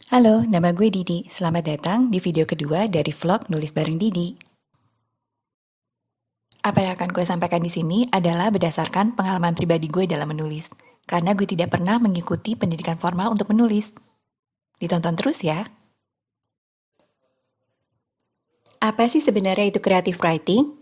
Halo, nama gue Didi. Selamat datang di video kedua dari vlog Nulis Bareng Didi. Apa yang akan gue sampaikan di sini adalah berdasarkan pengalaman pribadi gue dalam menulis. Karena gue tidak pernah mengikuti pendidikan formal untuk menulis. Ditonton terus ya. Apa sih sebenarnya itu creative writing?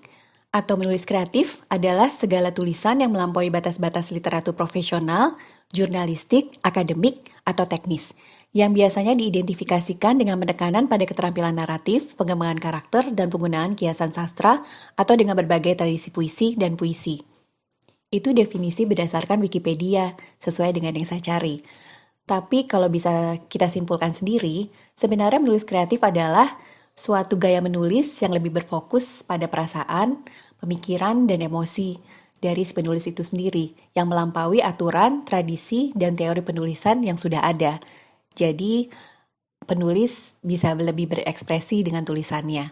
Atau menulis kreatif adalah segala tulisan yang melampaui batas-batas literatur profesional, jurnalistik, akademik, atau teknis, yang biasanya diidentifikasikan dengan penekanan pada keterampilan naratif, pengembangan karakter, dan penggunaan kiasan sastra, atau dengan berbagai tradisi puisi dan puisi. Itu definisi berdasarkan Wikipedia, sesuai dengan yang saya cari. Tapi kalau bisa kita simpulkan sendiri, sebenarnya menulis kreatif adalah suatu gaya menulis yang lebih berfokus pada perasaan, pemikiran, dan emosi dari si penulis itu sendiri, yang melampaui aturan, tradisi, dan teori penulisan yang sudah ada. Jadi, penulis bisa lebih berekspresi dengan tulisannya.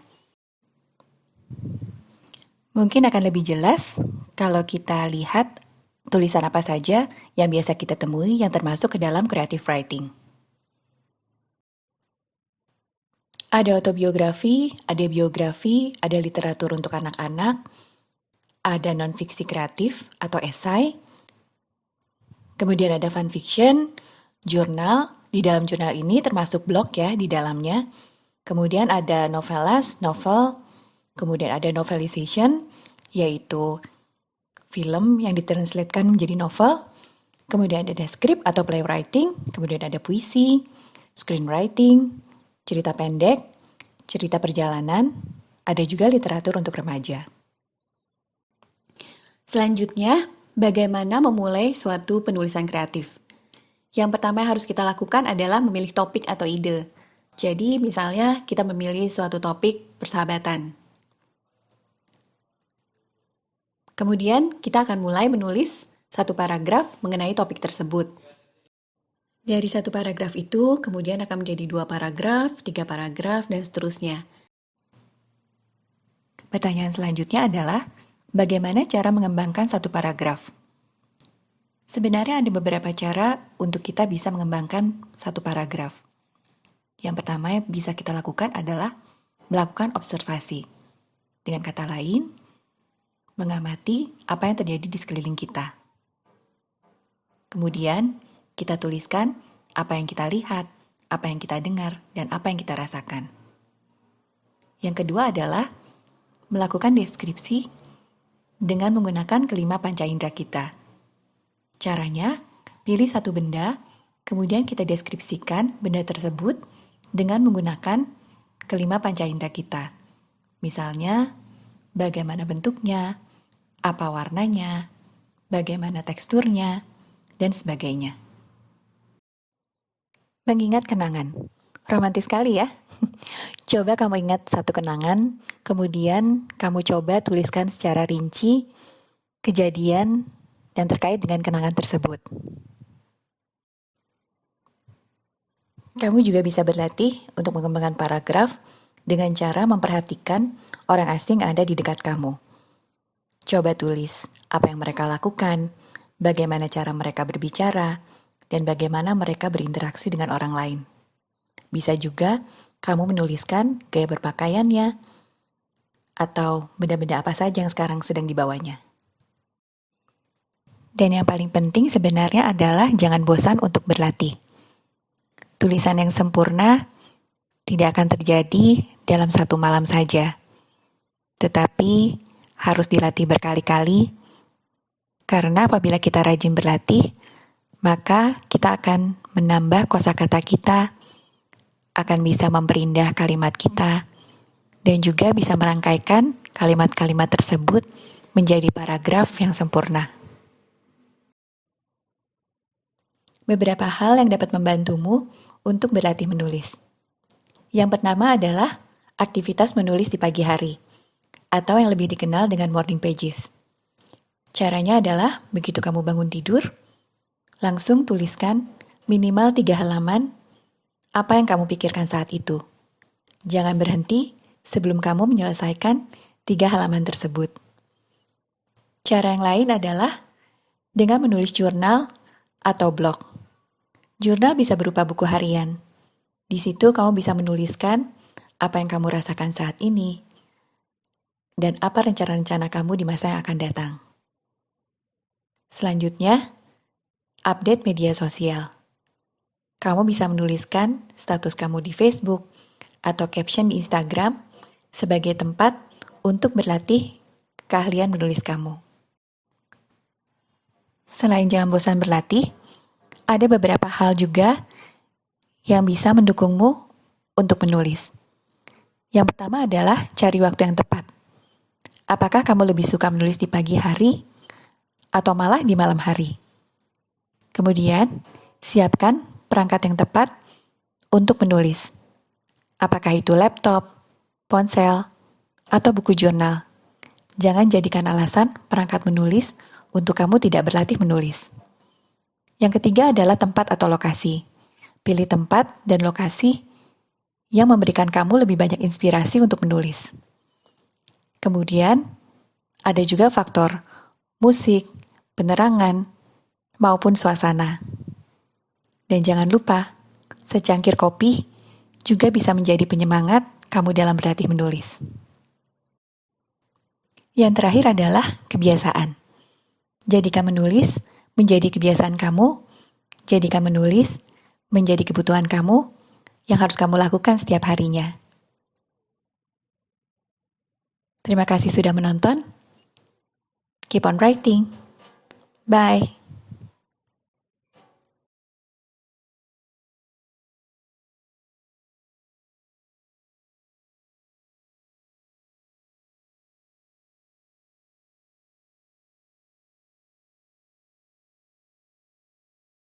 Mungkin akan lebih jelas kalau kita lihat tulisan apa saja yang biasa kita temui yang termasuk ke dalam creative writing. Ada autobiografi, ada biografi, ada literatur untuk anak-anak, ada non-fiksi kreatif atau esai, kemudian ada fun fiction, jurnal, di dalam jurnal ini termasuk blog ya di dalamnya, kemudian ada novelas, novel, kemudian ada novelization, yaitu film yang ditranslatekan menjadi novel, kemudian ada script atau playwriting, kemudian ada puisi, screenwriting, cerita pendek, cerita perjalanan, ada juga literatur untuk remaja. Selanjutnya, bagaimana memulai suatu penulisan kreatif? Yang pertama yang harus kita lakukan adalah memilih topik atau ide. Jadi, misalnya kita memilih suatu topik persahabatan. Kemudian, kita akan mulai menulis satu paragraf mengenai topik tersebut. Dari satu paragraf itu, kemudian akan menjadi 2 paragraf, 3 paragraf, dan seterusnya. Pertanyaan selanjutnya adalah, bagaimana cara mengembangkan satu paragraf? Sebenarnya ada beberapa cara untuk kita bisa mengembangkan satu paragraf. Yang pertama yang bisa kita lakukan adalah melakukan observasi. Dengan kata lain, mengamati apa yang terjadi di sekeliling kita. Kemudian, kita tuliskan apa yang kita lihat, apa yang kita dengar, dan apa yang kita rasakan. Yang kedua adalah melakukan deskripsi dengan menggunakan kelima panca indera kita. Caranya, pilih satu benda, kemudian kita deskripsikan benda tersebut dengan menggunakan kelima panca indera kita. Misalnya, bagaimana bentuknya, apa warnanya, bagaimana teksturnya, dan sebagainya. Mengingat kenangan. Romantis sekali ya. Coba kamu ingat satu kenangan, kemudian kamu coba tuliskan secara rinci kejadian yang terkait dengan kenangan tersebut. Kamu juga bisa berlatih untuk mengembangkan paragraf dengan cara memperhatikan orang asing yang ada di dekat kamu. Coba tulis apa yang mereka lakukan, bagaimana cara mereka berbicara, dan bagaimana mereka berinteraksi dengan orang lain. Bisa juga kamu menuliskan gaya berpakaiannya, atau benda-benda apa saja yang sekarang sedang dibawanya. Dan yang paling penting sebenarnya adalah jangan bosan untuk berlatih. Tulisan yang sempurna tidak akan terjadi dalam satu malam saja, tetapi harus dilatih berkali-kali, karena apabila kita rajin berlatih, maka kita akan menambah kosakata kita, akan bisa memperindah kalimat kita, dan juga bisa merangkaikan kalimat-kalimat tersebut menjadi paragraf yang sempurna. Beberapa hal yang dapat membantumu untuk berlatih menulis. Yang pertama adalah aktivitas menulis di pagi hari, atau yang lebih dikenal dengan morning pages. Caranya adalah begitu kamu bangun tidur, langsung tuliskan minimal 3 halaman apa yang kamu pikirkan saat itu. Jangan berhenti sebelum kamu menyelesaikan 3 halaman tersebut. Cara yang lain adalah dengan menulis jurnal atau blog. Jurnal bisa berupa buku harian. Di situ kamu bisa menuliskan apa yang kamu rasakan saat ini dan apa rencana-rencana kamu di masa yang akan datang. Selanjutnya, update media sosial. Kamu bisa menuliskan status kamu di Facebook atau caption di Instagram sebagai tempat untuk berlatih keahlian menulis kamu. Selain jangan bosan berlatih, ada beberapa hal juga yang bisa mendukungmu untuk menulis. Yang pertama adalah cari waktu yang tepat. Apakah kamu lebih suka menulis di pagi hari atau malah di malam hari? Kemudian, siapkan perangkat yang tepat untuk menulis. Apakah itu laptop, ponsel, atau buku jurnal? Jangan jadikan alasan perangkat menulis untuk kamu tidak berlatih menulis. Yang ketiga adalah tempat atau lokasi. Pilih tempat dan lokasi yang memberikan kamu lebih banyak inspirasi untuk menulis. Kemudian, ada juga faktor musik, penerangan, maupun suasana. Dan jangan lupa, secangkir kopi juga bisa menjadi penyemangat kamu dalam berlatih menulis. Yang terakhir adalah kebiasaan. Jadikan menulis menjadi kebiasaan kamu, jadikan menulis menjadi kebutuhan kamu yang harus kamu lakukan setiap harinya. Terima kasih sudah menonton. Keep on writing. Bye.